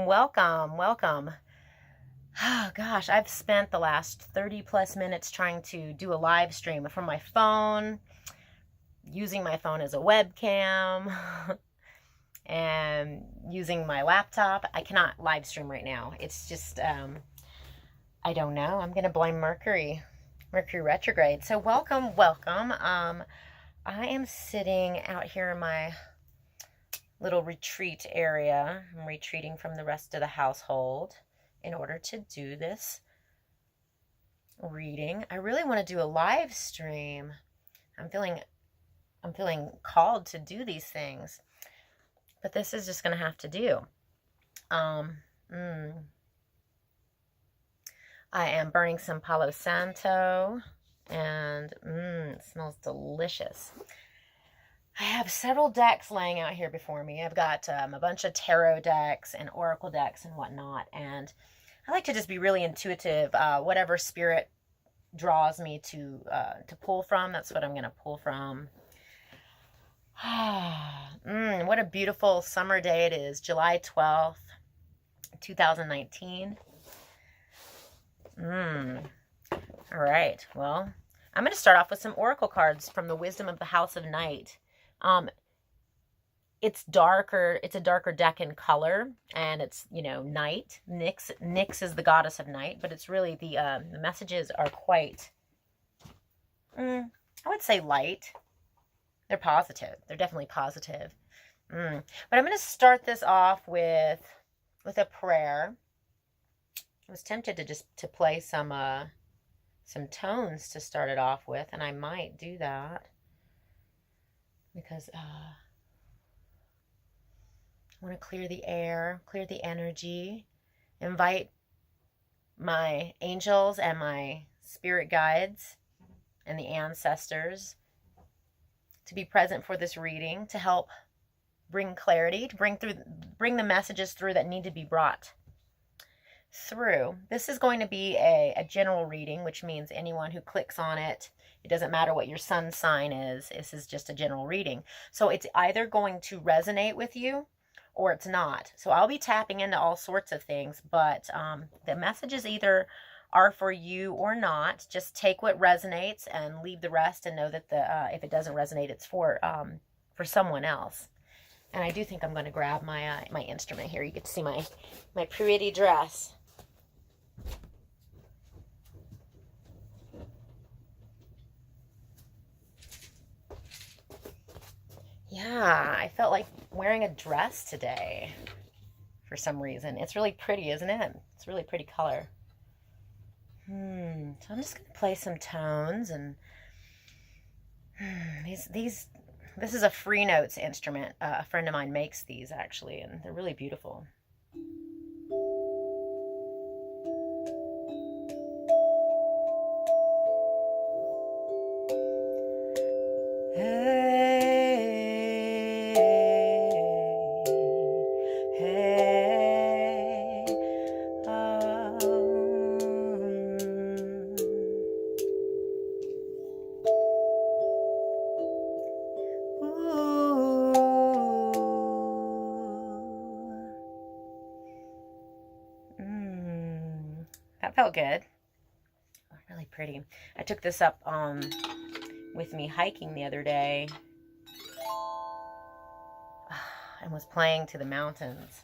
welcome, welcome. Oh gosh, I've spent the last 30 plus minutes trying to do a live stream from my phone, using my phone as a webcam, and using my laptop. I cannot live stream right now. It's just, I don't know. I'm going to blame Mercury retrograde. So welcome, welcome. I am sitting out here in my little retreat area. I'm retreating from the rest of the household in order to do this reading. I really want to do a live stream. I'm feeling called to do these things, but this is just going to have to do. I am burning some Palo Santo, and it smells delicious. I have several decks laying out here before me. I've got a bunch of tarot decks and oracle decks and whatnot, and I like to just be really intuitive. Whatever spirit draws me to pull from, that's what I'm going to pull from. What a beautiful summer day it is, July 12th, 2019. All right, well, I'm going to start off with some oracle cards from the Wisdom of the House of Night. It's darker. It's a darker deck in color, and it's, night. Nyx is the goddess of night, but it's really the messages are quite, I would say light. They're positive. They're definitely positive. But I'm going to start this off with a prayer. I was tempted to play some tones to start it off with, and I might do that because I want to clear the air, clear the energy, invite my angels and my spirit guides and the ancestors to be present for this reading, to help bring clarity, to bring the messages through that need to be brought through. This is going to be a general reading, which means anyone who clicks on it, it doesn't matter what your sun sign is, this is just a general reading. So it's either going to resonate with you or it's not. So I'll be tapping into all sorts of things, but the messages either are for you or not. Just take what resonates and leave the rest, and know that if it doesn't resonate, it's for someone else. And I do think I'm going to grab my my instrument here. You get to see my pretty dress. Yeah, I felt like wearing a dress today for some reason. It's really pretty, isn't it? It's a really pretty color. So I'm just going to play some tones, and this is a free notes instrument. A friend of mine makes these actually, and they're really beautiful. That felt good. Really pretty. I took this up with me hiking the other day and was playing to the mountains.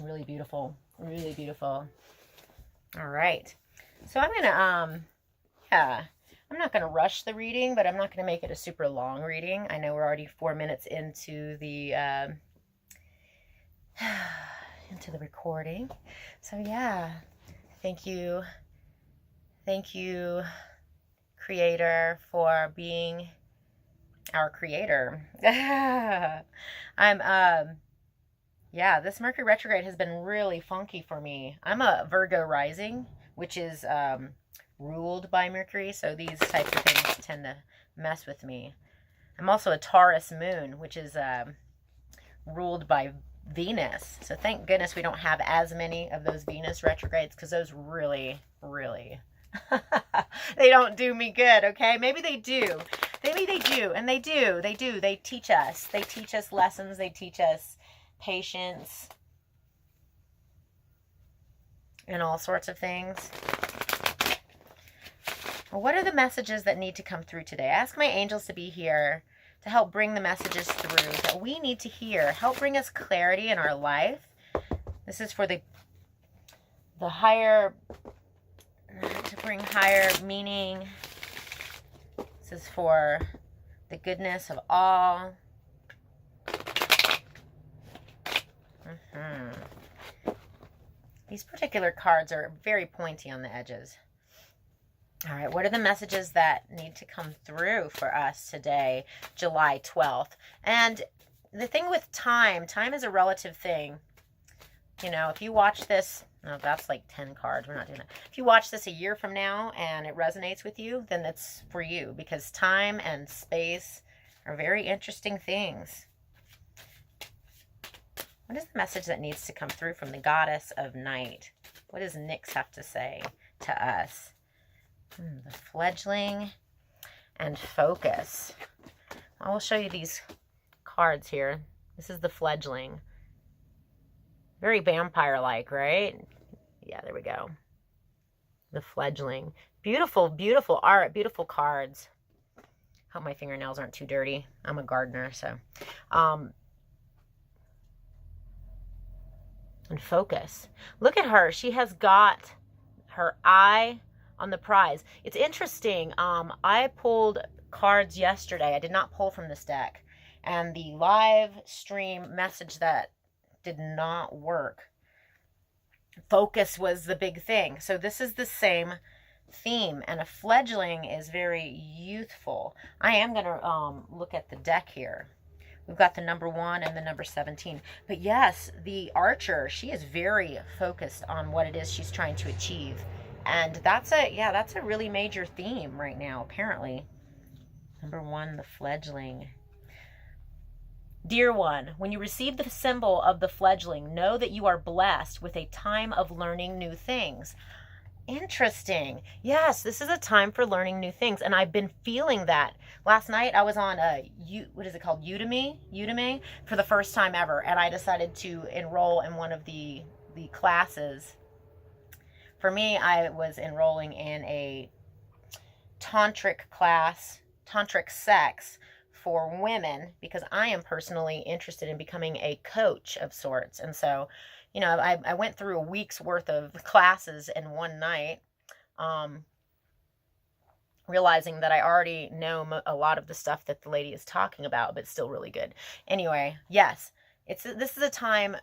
Really beautiful. Really beautiful. All right. So I'm going to, I'm not going to rush the reading, but I'm not going to make it a super long reading. I know we're already 4 minutes into the recording. So yeah. Thank you, Creator, for being our creator. This Mercury retrograde has been really funky for me. I'm a Virgo rising, which is ruled by Mercury, so these types of things tend to mess with me. I'm also a Taurus moon, which is ruled by Venus. So thank goodness we don't have as many of those Venus retrogrades, because those really they don't do me good. Okay, maybe they do, and they teach us lessons, they teach us patience, and all sorts of things. Well, what are the messages that need to come through today? I ask my angels to be here to help bring the messages through that we need to hear. Help bring us clarity in our life. This is for the higher, to bring higher meaning. This is for the goodness of all. These particular cards are very pointy on the edges. All right, what are the messages that need to come through for us today, July 12th? And the thing with time is a relative thing. You know, if you watch this, no, that's like 10 cards. We're not doing that. If you watch this a year from now and it resonates with you, then it's for you, because time and space are very interesting things. What is the message that needs to come through from the goddess of night? What does Nyx have to say to us? The fledgling and focus. I will show you these cards here. This is the fledgling. Very vampire-like, right? Yeah, there we go. The fledgling. Beautiful, beautiful art, beautiful cards. Hope my fingernails aren't too dirty. I'm a gardener, so. And focus. Look at her. She has got her eye on the prize. It's interesting. I pulled cards yesterday. I did not pull from this deck. And the live stream message that did not work. Focus was the big thing. So this is the same theme. And a fledgling is very youthful. I am going to look at the deck here. We've got the number 1 and the number 17. But yes, the archer, she is very focused on what it is she's trying to achieve. And that's a really major theme right now, apparently. Number 1, the fledgling. Dear one, when you receive the symbol of the fledgling, know that you are blessed with a time of learning new things. Interesting. Yes, this is a time for learning new things, and I've been feeling that. Last night I was on what is it called? Udemy for the first time ever, and I decided to enroll in one of the classes. For me, I was enrolling in a tantric class, tantric sex for women, because I am personally interested in becoming a coach of sorts. And so, you know, I went through a week's worth of classes in one night, realizing that I already know a lot of the stuff that the lady is talking about, but still really good. Anyway, yes, this is a time,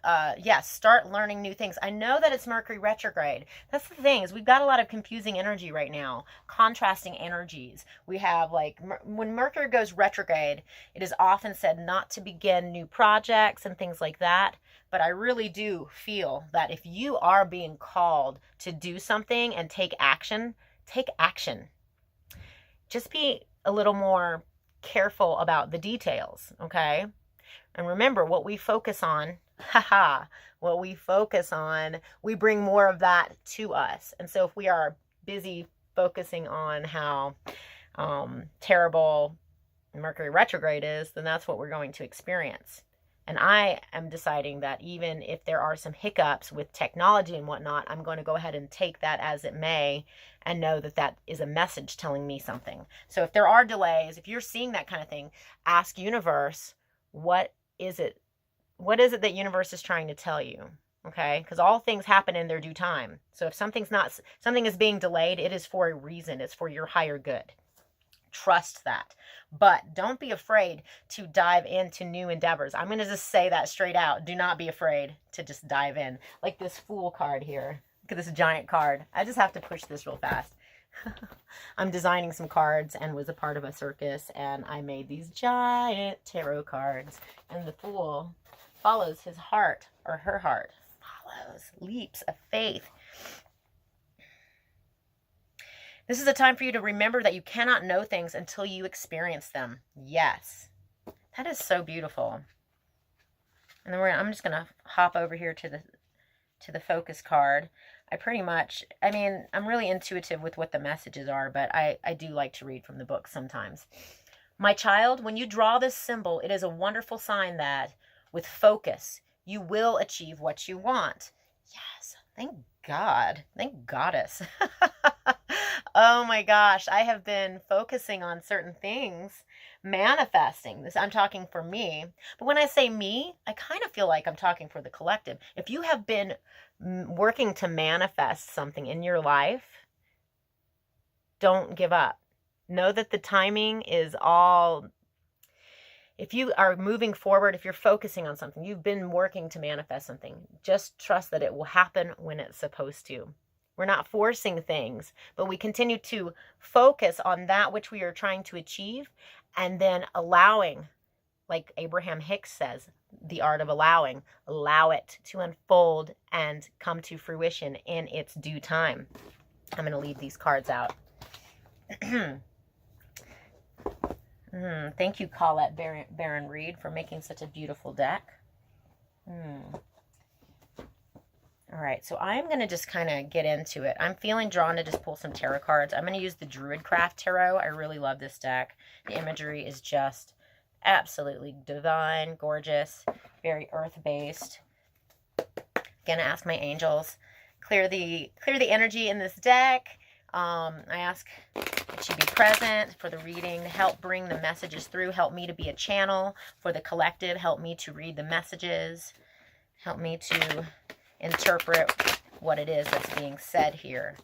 yes, start learning new things. I know that it's Mercury retrograde. That's the thing, is we've got a lot of confusing energy right now, contrasting energies. We have, like, when Mercury goes retrograde, it is often said not to begin new projects and things like that. But I really do feel that if you are being called to do something and take action, take action. Just be a little more careful about the details, okay? And remember, what we focus on, what we focus on, we bring more of that to us. And so if we are busy focusing on how terrible Mercury retrograde is, then that's what we're going to experience. And I am deciding that even if there are some hiccups with technology and whatnot, I'm going to go ahead and take that as it may and know that that is a message telling me something. So if there are delays, if you're seeing that kind of thing, ask universe, what is it? What is it that universe is trying to tell you? Okay? Because all things happen in their due time. So if something is being delayed, it is for a reason. It's for your higher good. Trust that. But don't be afraid to dive into new endeavors. I'm going to just say that straight out. Do not be afraid to just dive in. Like this Fool card here. Look at this giant card. I just have to push this real fast. I'm designing some cards and was a part of a circus, and I made these giant tarot cards. And the Fool follows his heart, or her heart. Follows leaps of faith. This is a time for you to remember that you cannot know things until you experience them. Yes. That is so beautiful. And then I'm just going to hop over here to the focus card. I'm really intuitive with what the messages are, but I do like to read from the book sometimes. My child, when you draw this symbol, it is a wonderful sign that with focus, you will achieve what you want. Yes, thank God. Thank Goddess. Oh my gosh. I have been focusing on certain things, manifesting this. I'm talking for me. But when I say me, I kind of feel like I'm talking for the collective. If you have been working to manifest something in your life, don't give up. Know that the timing is all. If you are moving forward, if you're focusing on something, you've been working to manifest something, just trust that it will happen when it's supposed to. We're not forcing things, but we continue to focus on that which we are trying to achieve, and then allowing, like Abraham Hicks says, the art of allowing. Allow it to unfold and come to fruition in its due time. I'm going to leave these cards out. Thank you, Colette Baron Reed, for making such a beautiful deck. All right, so I'm going to just kind of get into it. I'm feeling drawn to just pull some tarot cards. I'm going to use the Druidcraft Tarot. I really love this deck. The imagery is just absolutely divine, gorgeous, very earth-based. Going to ask my angels, clear the energy in this deck. I ask that you be present for the reading, help bring the messages through, help me to be a channel for the collective, help me to read the messages, help me to interpret what it is that's being said here.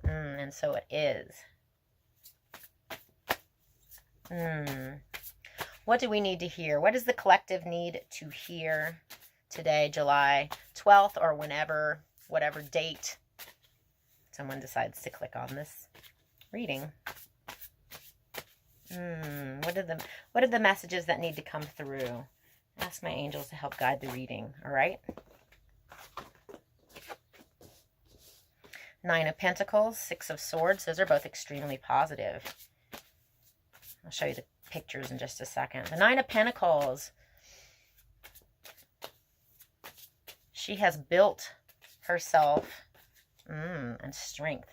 And so it is. What do we need to hear? What does the collective need to hear today, July 12th, or whenever, whatever date someone decides to click on this reading? What are the messages that need to come through? Ask my angels to help guide the reading, all right? Nine of Pentacles, Six of Swords. Those are both extremely positive. I'll show you the pictures in just a second. The Nine of Pentacles. She has built herself and strength.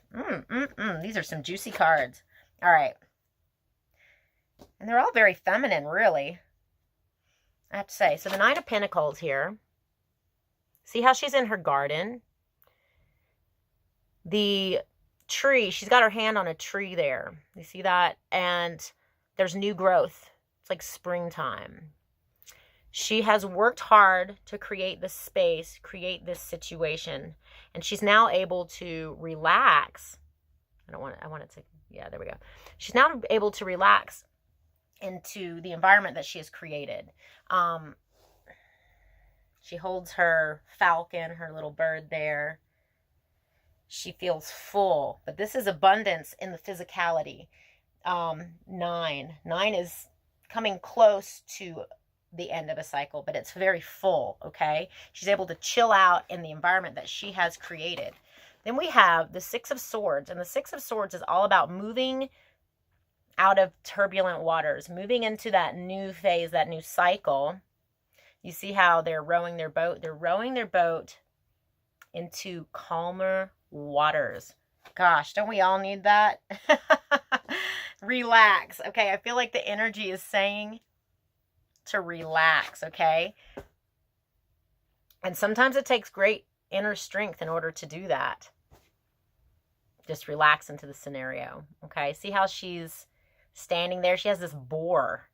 These are some juicy cards. All right. And they're all very feminine, really, I have to say. So the Nine of Pentacles here. See how she's in her garden? The tree, she's got her hand on a tree there. You see that? And there's new growth. It's like springtime. She has worked hard to create this space, create this situation, and she's now able to relax. I want it to, yeah, there we go. She's now able to relax into the environment that she has created. She holds her falcon, her little bird there. She feels full, but this is abundance in the physicality. Nine is coming close to the end of a cycle, but it's very full, okay? She's able to chill out in the environment that she has created. Then we have the Six of Swords, and the Six of Swords is all about moving out of turbulent waters, moving into that new phase, that new cycle. You see how they're rowing their boat? They're rowing their boat into calmer waters. Gosh, don't we all need that? Relax. Okay, I feel like the energy is saying to relax, okay? And sometimes it takes great inner strength in order to do that. Just relax into the scenario, okay? See how she's standing there? She has this boar.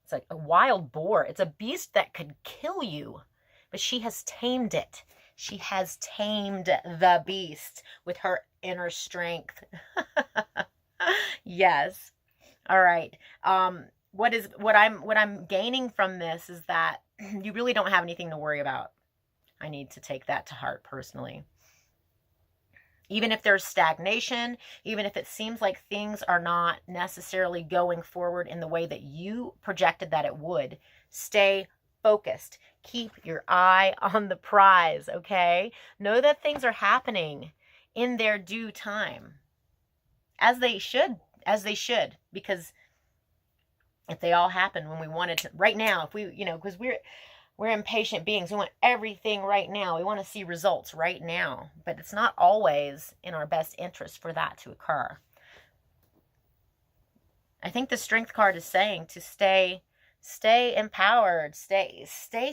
It's like a wild boar. It's a beast that could kill you, but she has tamed it. She has tamed the beast with her inner strength. Yes. All right. What I'm gaining from this is that you really don't have anything to worry about. I need to take that to heart personally. Even if there's stagnation, even if it seems like things are not necessarily going forward in the way that you projected that it would, stay focused. Keep your eye on the prize, okay? Know that things are happening in their due time. As they should, because if they all happen when we wanted to, right now, if we, because we're impatient beings. We want everything right now. We want to see results right now. But it's not always in our best interest for that to occur. I think the Strength card is saying to stay empowered, stay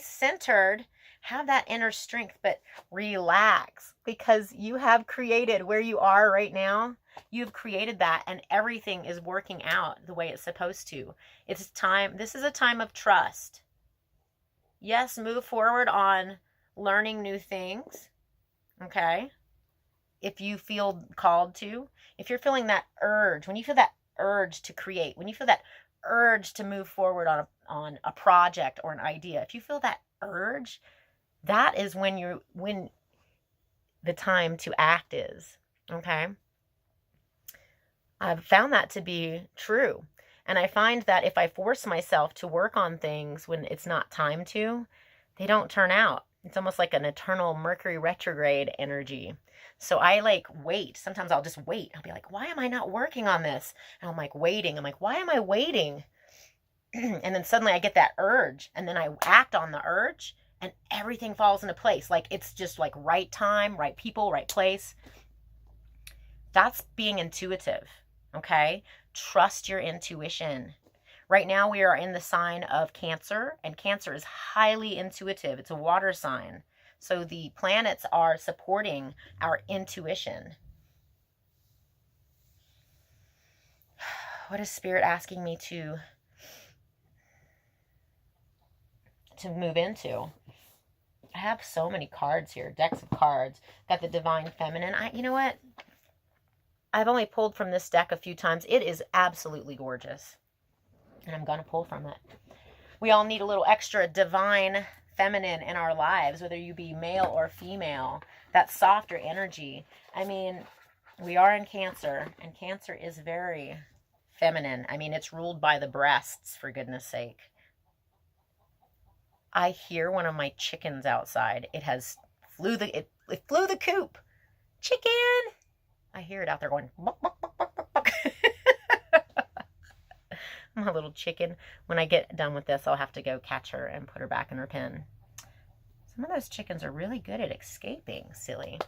centered, have that inner strength, but relax, because you have created where you are right now. You've created that, and everything is working out the way it's supposed to. It's time. This is a time of trust. Yes, move forward on learning new things. Okay. If you feel called to, if you're feeling that urge, when you feel that urge to create, when you feel that urge to move forward on a project or an idea, if you feel that urge, that is when the time to act is. Okay. I've found that to be true. And I find that if I force myself to work on things when it's not time to, they don't turn out. It's almost like an eternal Mercury retrograde energy. So I like wait. Sometimes I'll just wait. I'll be like, why am I not working on this? And I'm like waiting. I'm like, why am I waiting? And then suddenly I get that urge, and then I act on the urge, and everything falls into place. Like it's just like right time, right people, right place. That's being intuitive. Okay? Trust your intuition. Right now we are in the sign of Cancer, and Cancer is highly intuitive. It's a water sign. So the planets are supporting our intuition. What is Spirit asking me to move into? I have so many cards here, decks of cards. Got the Divine Feminine. You know what? I've only pulled from this deck a few times. It is absolutely gorgeous. And I'm going to pull from it. We all need a little extra Divine Feminine in our lives, whether you be male or female. That softer energy. I mean, we are in Cancer, and Cancer is very feminine. I mean, it's ruled by the breasts, for goodness sake. I hear one of my chickens outside. It flew the coop. Chicken! I hear it out there going, buck, buck, buck, buck, buck, buck. My little chicken. When I get done with this, I'll have to go catch her and put her back in her pen. Some of those chickens are really good at escaping. Silly.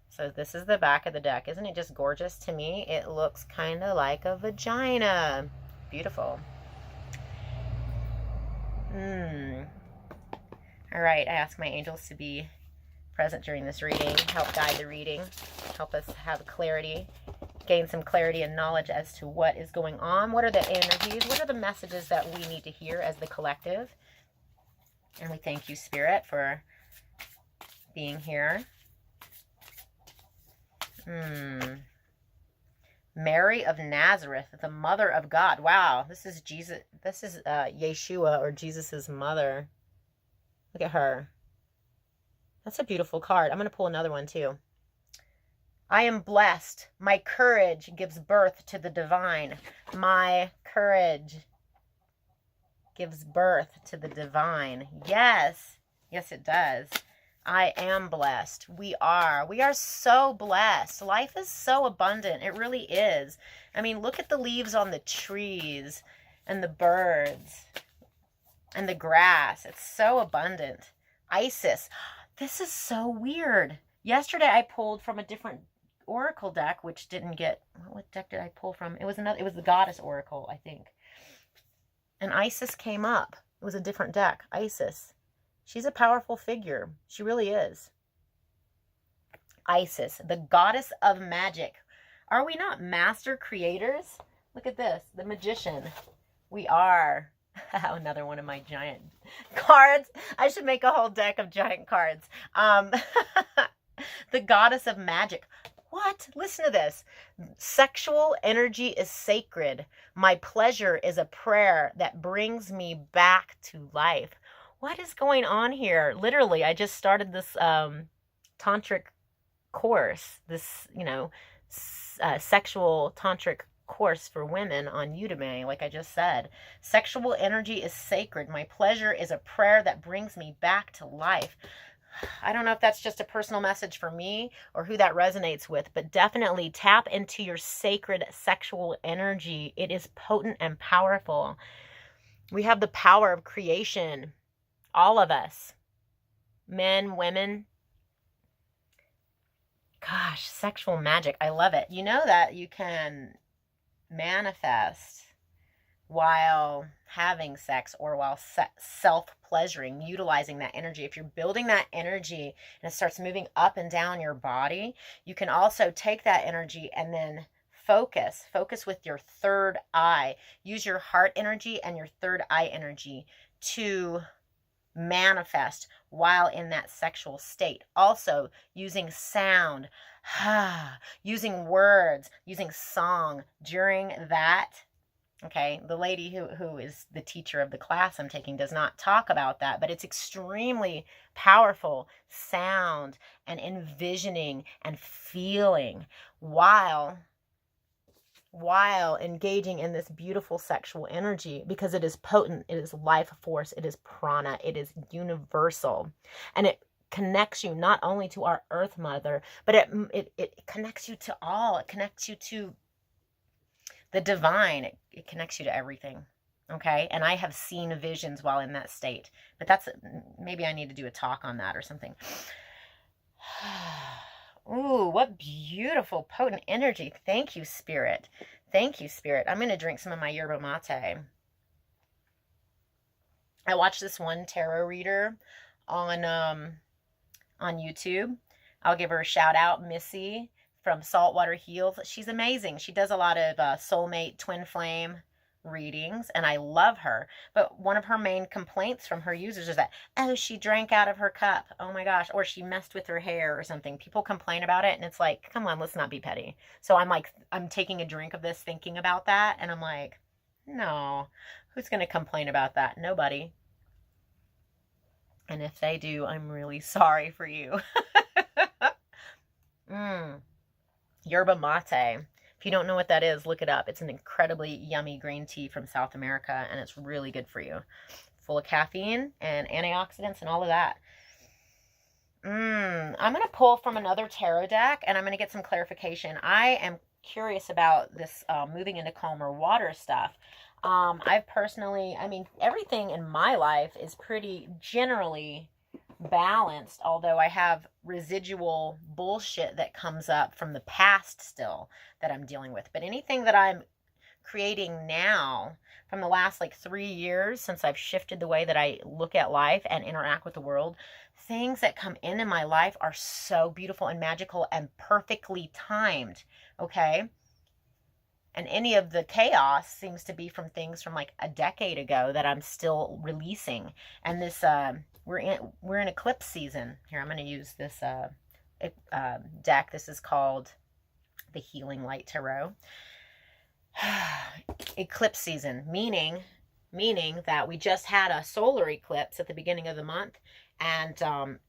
So this is the back of the deck. Isn't it just gorgeous? To me, it looks kind of like a vagina. Beautiful. All right. I ask my angels to be present during this reading, help guide the reading, help us have clarity, gain some clarity and knowledge as to what is going on. What are the energies? What are the messages that we need to hear as the collective? And we thank you, Spirit, for being here. Mary of Nazareth, the Mother of God. Wow, this is Jesus. This is Yeshua, or Jesus's mother. Look at her. That's a beautiful card. I'm going to pull another one too. I am blessed. My courage gives birth to the divine. My courage gives birth to the divine. Yes. Yes, it does. I am blessed. We are. We are so blessed. Life is so abundant. It really is. I mean, look at the leaves on the trees and the birds and the grass. It's so abundant. Isis. This is so weird. Yesterday I pulled from a different oracle deck, which didn't get, what deck did I pull from? It was the Goddess Oracle, I think. And Isis came up. It was a different deck. Isis. She's a powerful figure. She really is. Isis, the goddess of magic. Are we not master creators? Look at this, the magician. We are. Another one of my giant cards. I should make a whole deck of giant cards. The goddess of magic. What? Listen to this. Sexual energy is sacred. My pleasure is a prayer that brings me back to life. What is going on here? Literally, I just started this tantric course, this, sexual tantric course for women on Udemy, like I just said. Sexual energy is sacred. My pleasure is a prayer that brings me back to life. I don't know if that's just a personal message for me or who that resonates with, but definitely tap into your sacred sexual energy. It is potent and powerful. We have the power of creation. All of us. Men, women. Gosh, sexual magic. I love it. You know that you can manifest while having sex or while self-pleasuring, utilizing that energy. If you're building that energy and it starts moving up and down your body, you can also take that energy and then focus with your third eye. Use your heart energy and your third eye energy to manifest while in that sexual state. Also using sound, using words, using song during that. Okay, the lady who is the teacher of the class I'm taking does not talk about that, but it's extremely powerful sound and envisioning and feeling while engaging in this beautiful sexual energy, because it is potent, it is life force, it is prana, it is universal, and it connects you not only to our earth mother, but it connects you to all. It connects you to the divine. It connects you to everything. Okay, and I have seen visions while in that state, but that's, maybe I need to do a talk on that or something. Ooh, what beautiful, potent energy. Thank you, Spirit. Thank you, Spirit. I'm going to drink some of my yerba mate. I watched this one tarot reader on YouTube. I'll give her a shout out, Missy from Saltwater Heals. She's amazing. She does a lot of soulmate, twin flame readings, and I love her. But one of her main complaints from her users is that, oh, she drank out of her cup, oh my gosh, or she messed with her hair or something. People complain about it, and it's like, come on, let's not be petty. So I'm taking a drink of this thinking about that, and I'm like, no, who's going to complain about that? Nobody. And if they do, I'm really sorry for you. Yerba mate. If you don't know what that is, look it up. It's an incredibly yummy green tea from South America, and it's really good for you. Full of caffeine and antioxidants and all of that. I'm going to pull from another tarot deck, and I'm going to get some clarification. I am curious about this moving into calmer water stuff. I've personally, everything in my life is pretty generally balanced, although I have residual bullshit that comes up from the past still that I'm dealing with. But anything that I'm creating now from the last 3 years, since I've shifted the way that I look at life and interact with the world, things that come in my life are so beautiful and magical and perfectly timed. Okay. And any of the chaos seems to be from things from a decade ago that I'm still releasing. And this, we're in eclipse season. Here, I'm going to use this deck. This is called the Healing Light Tarot. Eclipse season, meaning that we just had a solar eclipse at the beginning of the month, and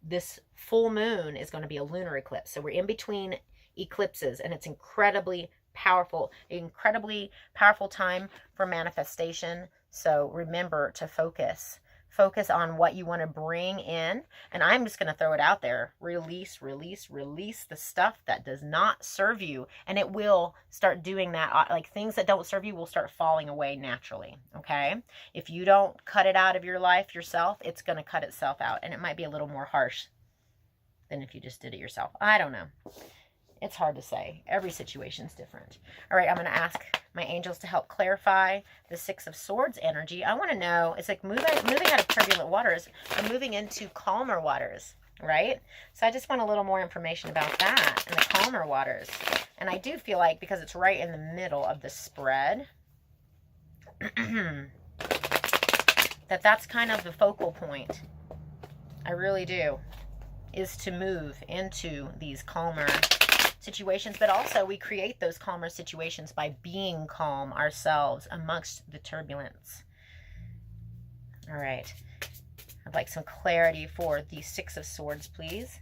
this full moon is going to be a lunar eclipse. So we're in between eclipses, and it's incredibly powerful time for manifestation. So remember to focus on what you want to bring in. And I'm just going to throw it out there. Release the stuff that does not serve you. And it will start doing that. Things that don't serve you will start falling away naturally. Okay. If you don't cut it out of your life yourself, it's going to cut itself out. And it might be a little more harsh than if you just did it yourself. I don't know. It's hard to say. Every situation's different. All right, I'm going to ask my angels to help clarify the Six of Swords energy. I want to know, it's like moving out of turbulent waters and moving into calmer waters, right? So I just want a little more information about that and the calmer waters. And I do feel like, because it's right in the middle of the spread, that's kind of the focal point. I really do. Is to move into these calmer situations, but also we create those calmer situations by being calm ourselves amongst the turbulence. All right. I'd like some clarity for the Six of Swords, please.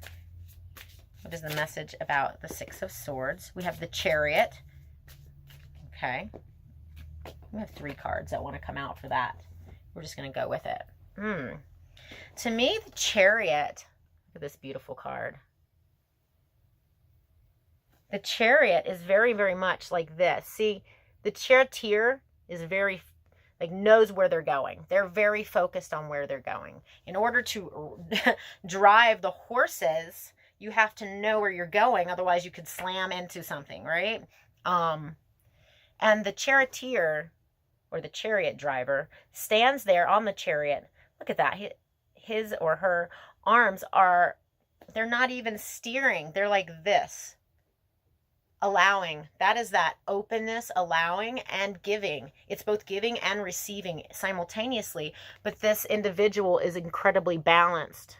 What is the message about the Six of Swords? We have the Chariot. Okay. We have 3 cards that want to come out for that. We're just going to go with it. To me, the Chariot, look at this beautiful card. The Chariot is very, very much like this. See, the charioteer is very, knows where they're going. They're very focused on where they're going. In order to drive the horses, you have to know where you're going. Otherwise, you could slam into something, right? And the charioteer or the chariot driver, stands there on the chariot. Look at that. His or her arms are, they're not even steering. They're like this. Allowing. That is that openness, allowing and giving. It's both giving and receiving simultaneously. But this individual is incredibly balanced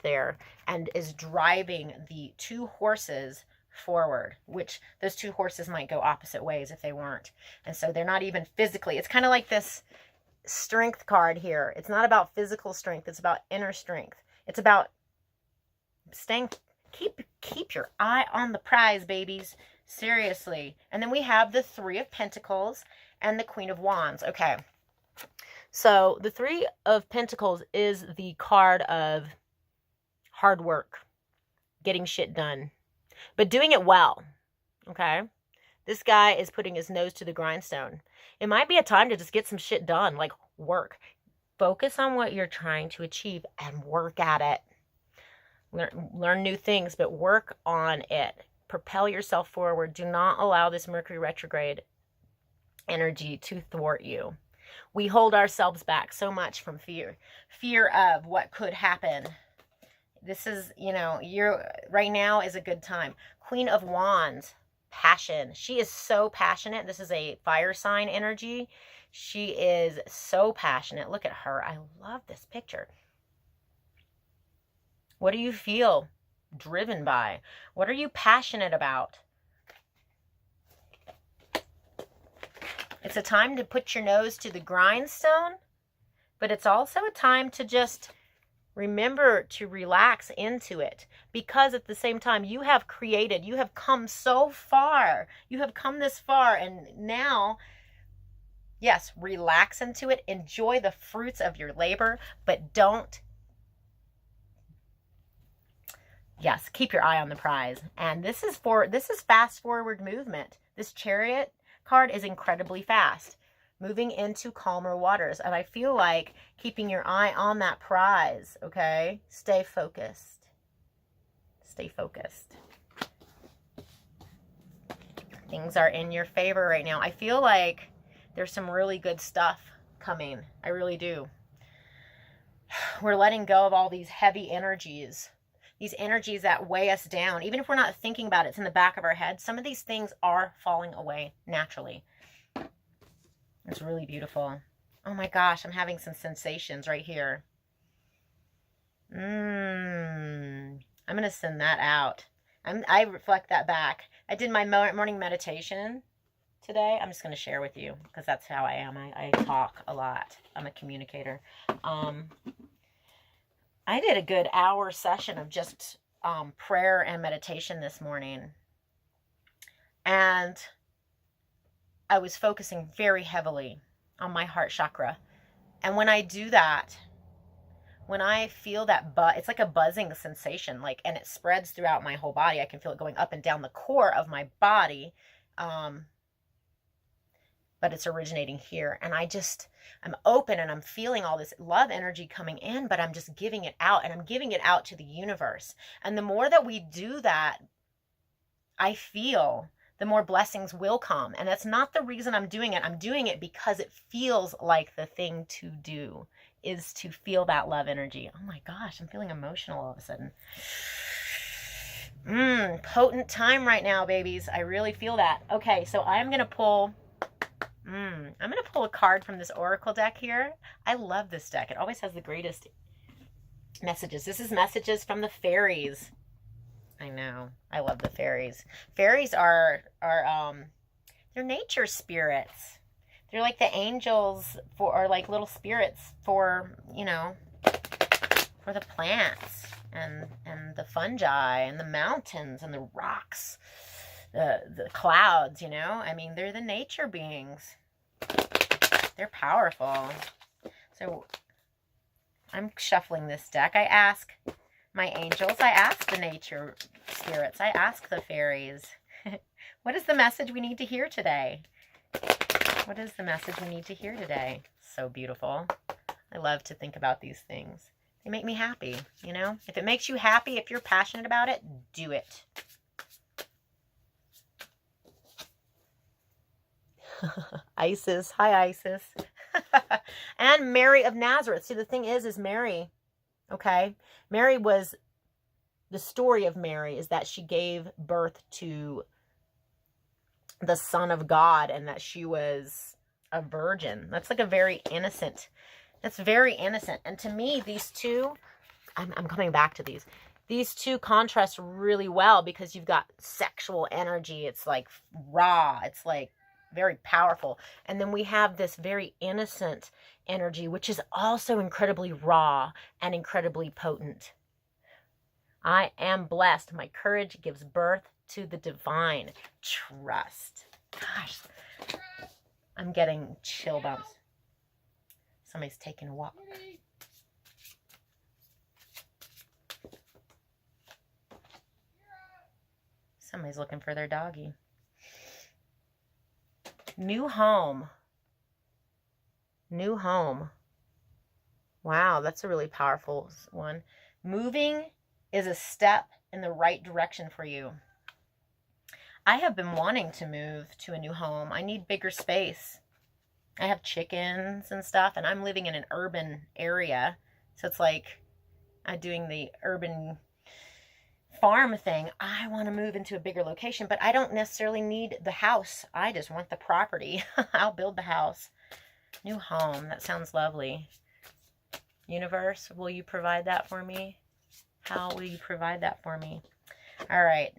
there, and is driving the two horses forward, which those two horses might go opposite ways if they weren't. And so they're not even physically. It's kind of like this strength card here. It's not about physical strength. It's about inner strength. It's about staying, keep your eye on the prize, babies. Seriously. And then we have the Three of Pentacles and the Queen of Wands. Okay. So the Three of Pentacles is the card of hard work, getting shit done, but doing it well. Okay. This guy is putting his nose to the grindstone. It might be a time to just get some shit done, like work. Focus on what you're trying to achieve and work at it. Learn new things, but work on it. Propel yourself forward. Do not allow this Mercury retrograde energy to thwart you. We hold ourselves back so much from fear of what could happen. This is, right now is a good time. Queen of Wands, passion. She is so passionate. This is a fire sign energy. She is so passionate. Look at her. I love this picture. What do you feel driven by? What are you passionate about? It's a time to put your nose to the grindstone, but it's also a time to just remember to relax into it, because at the same time you have come so far. You have come this far, and now, yes, relax into it. Enjoy the fruits of your labor, but yes, keep your eye on the prize. And this is fast forward movement. This Chariot card is incredibly fast, moving into calmer waters. And I feel like keeping your eye on that prize, okay? Stay focused. Stay focused. Things are in your favor right now. I feel like there's some really good stuff coming. I really do. We're letting go of all these heavy energies. These energies that weigh us down. Even if we're not thinking about it, it's in the back of our head. Some of these things are falling away naturally. It's really beautiful. Oh my gosh, I'm having some sensations right here. I'm going to send that out. I reflect that back. I did my morning meditation today. I'm just going to share with you because that's how I am. I talk a lot. I'm a communicator. I did a good hour session of just prayer and meditation this morning. And I was focusing very heavily on my heart chakra. And when I do that, when I feel that it's like a buzzing sensation, and it spreads throughout my whole body. I can feel it going up and down the core of my body. But it's originating here. And I'm open and I'm feeling all this love energy coming in, but I'm just giving it out, and I'm giving it out to the universe. And the more that we do that, I feel the more blessings will come. And that's not the reason I'm doing it. I'm doing it because it feels like the thing to do is to feel that love energy. Oh my gosh, I'm feeling emotional all of a sudden. Potent time right now, babies. I really feel that. Okay, so I'm going to pull a card from this oracle deck here. I love this deck. It always has the greatest messages. This is messages from the fairies. I know. I love the fairies. Fairies are they're nature spirits. They're like the angels or like little spirits for the plants and the fungi and the mountains and the rocks, the clouds, I mean, they're the nature beings. They're powerful. So I'm shuffling this deck. I ask my angels, I ask the nature spirits, I ask the fairies, what is the message we need to hear today? What is the message we need to hear today? So beautiful. I love to think about these things. They make me happy, If it makes you happy, if you're passionate about it, do it. Isis. Hi, Isis. And Mary of Nazareth. See, the thing is Mary, okay? Mary was, the story of Mary is that she gave birth to the Son of God and that she was a virgin. That's like a very innocent, that's very innocent. And to me, these two, I'm coming back to these two contrast really well because you've got sexual energy. It's like raw. It's like very powerful. And then we have this very innocent energy, which is also incredibly raw and incredibly potent. I am blessed. My courage gives birth to the divine. Trust. Gosh, I'm getting chill bumps. Somebody's taking a walk. Somebody's looking for their doggy. New home. New home. Wow, that's a really powerful one. Moving is a step in the right direction for you. I have been wanting to move to a new home. I need bigger space. I have chickens and stuff, and I'm living in an urban area. So it's like I'm doing the urban farm thing. I want to move into a bigger location, but I don't necessarily need the house. I just want the property. I'll build the house. New home. That sounds lovely. Universe, will you provide that for me? How will you provide that for me? All right.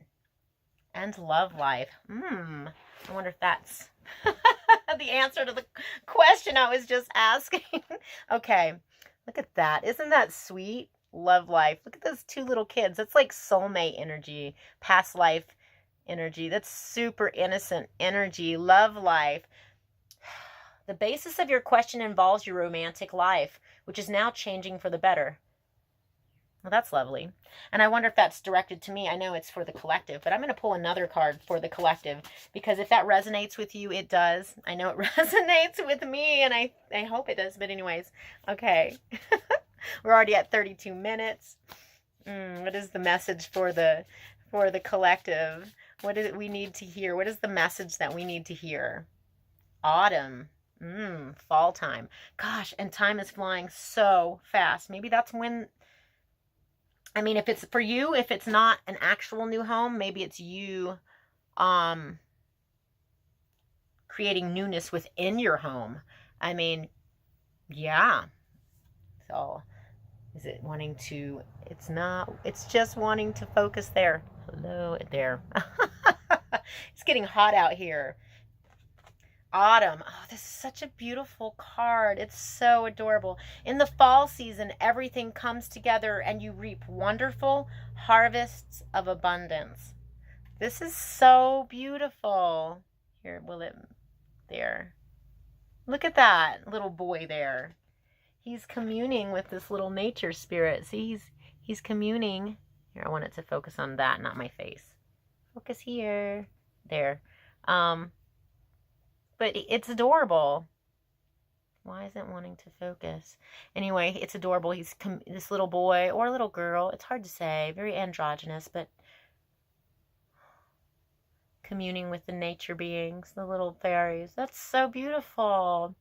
And love life. I wonder if that's the answer to the question I was just asking. Okay. Look at that. Isn't that sweet? Love life. Look at those two little kids. That's like soulmate energy, past life energy. That's super innocent energy. Love life. The basis of your question involves your romantic life, which is now changing for the better. Well, that's lovely. And I wonder if that's directed to me. I know it's for the collective, but I'm going to pull another card for the collective because if that resonates with you, it does. I know it resonates with me, and I hope it does. But anyways, okay. We're already at 32 minutes. What is the message for the collective? What is it we need to hear? What is the message that we need to hear? Autumn. Fall time. Gosh, and time is flying so fast. Maybe that's when, I mean, if it's for you, if it's not an actual new home, maybe it's you creating newness within your home. I mean, yeah. So is it wanting to, it's not, it's just wanting to focus there. Hello there. It's getting hot out here. Autumn. Oh, this is such a beautiful card. It's so adorable. In the fall season, everything comes together and you reap wonderful harvests of abundance. This is so beautiful. Here, will it, there. Look at that little boy there. He's communing with this little nature spirit. See, he's communing. Here, I want it to focus on that, not my face. Focus here. There. But it's adorable. Why isn't it wanting to focus? Anyway, it's adorable. He's this little boy or little girl. It's hard to say. Very androgynous, but communing with the nature beings, the little fairies. That's so beautiful.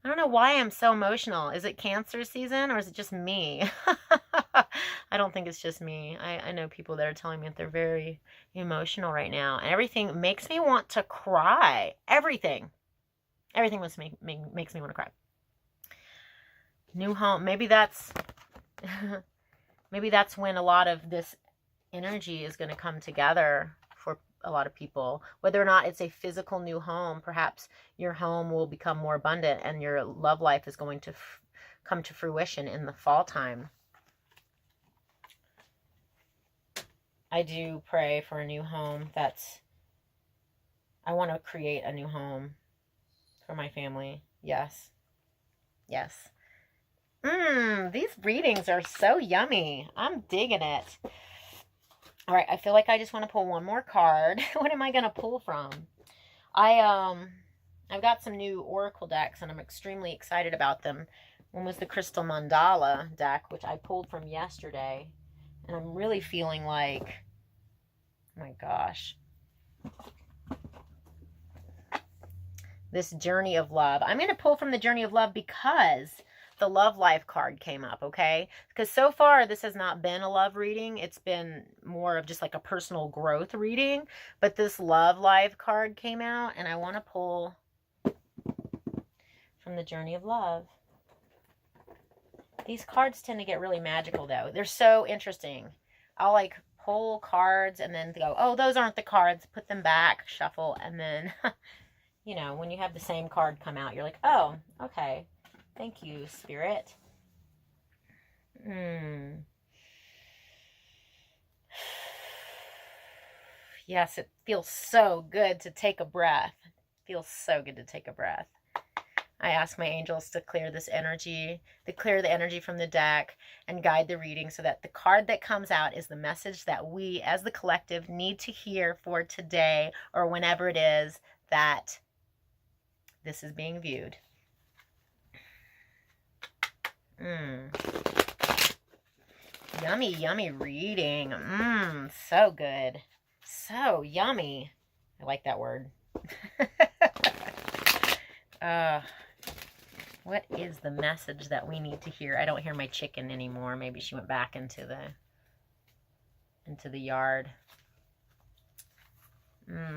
I don't know why I'm so emotional. Is it Cancer season or is it just me? I don't think it's just me. I know people that are telling me that they're very emotional right now. And everything makes me want to cry. Everything makes me want to cry. New home. Maybe that's when a lot of this energy is going to come together for a lot of people. Whether or not it's a physical new home, perhaps your home will become more abundant and your love life is going to come to fruition in the fall time. I do pray for a new home. I want to create a new home for my family. Yes. Yes. These readings are so yummy. I'm digging it. All right, I feel like I just want to pull one more card. What am I going to pull from? I've got some new oracle decks, and I'm extremely excited about them. One was the Crystal Mandala deck, which I pulled from yesterday. And I'm really feeling like, oh my gosh. this journey of love. I'm going to pull from the journey of love because the love life card came up, okay? Because so far this has not been a love reading. It's been more of just like a personal growth reading. But this love life card came out, and I want to pull from the journey of love. These cards tend to get really magical, though. They're so interesting. I'll like pull cards and then go, oh, those aren't the cards. Put them back, shuffle, and then, you know, when you have the same card come out, you're like, oh, okay. Thank you, Spirit. Yes, it feels so good to take a breath. It feels so good to take a breath. I ask my angels to clear this energy, to clear the energy from the deck and guide the reading so that the card that comes out is the message that we as the collective need to hear for today or whenever it is that this is being viewed. Yummy, yummy reading. So good. So yummy. I like that word. What is the message that we need to hear? I don't hear my chicken anymore. Maybe she went back into the yard.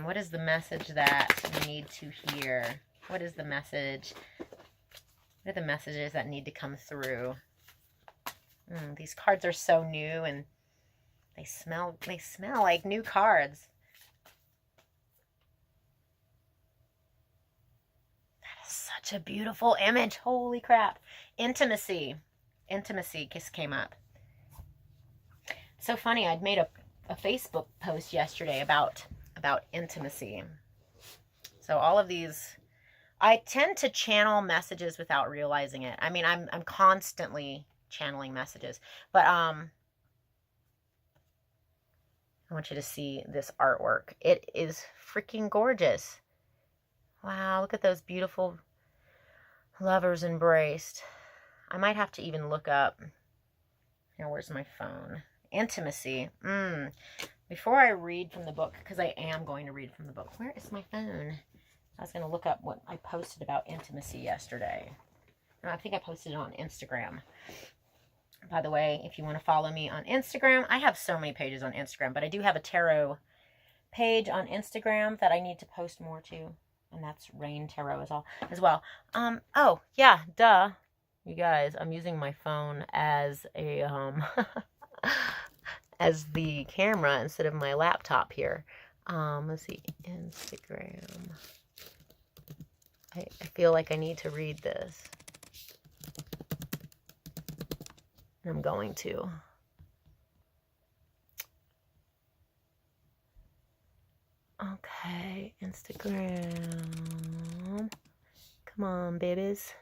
What is the message that we need to hear? What is the message? What are the messages that need to come through? These cards are so new and they smell like new cards. That is such a beautiful image. Holy crap. Intimacy. Intimacy just came up. It's so funny. I'd made a Facebook post yesterday about intimacy. So all of these, I tend to channel messages without realizing it. I mean, I'm constantly channeling messages, but I want you to see this artwork. It is freaking gorgeous. Wow, look at those beautiful lovers embraced. I might have to even look up. Now, where's my phone? Intimacy. Before I read from the book, because I am going to read from the book. Where is my phone? I was going to look up what I posted about intimacy yesterday. I think I posted it on Instagram. By the way, if you want to follow me on Instagram, I have so many pages on Instagram, but I do have a tarot page on Instagram that I need to post more to, and that's Rayne Tarot as well. Oh, yeah, duh. You guys, I'm using my phone as a, as the camera instead of my laptop here. Let's see, Instagram. I feel like I need to read this. And I'm going to. Okay, Instagram. Come on, babies.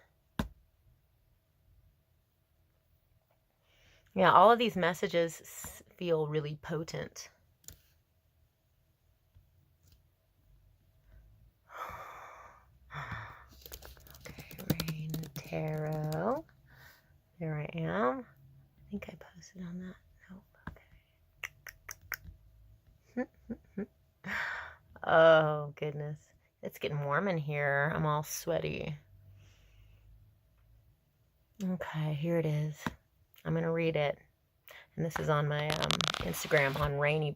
Yeah, all of these messages feel really potent. Okay, Rayne Tarot. There I am. I think I posted on that. Nope. Okay. Oh, goodness. It's getting warm in here. I'm all sweaty. Okay, here it is. I'm going to read it. And this is on my Instagram on Rayne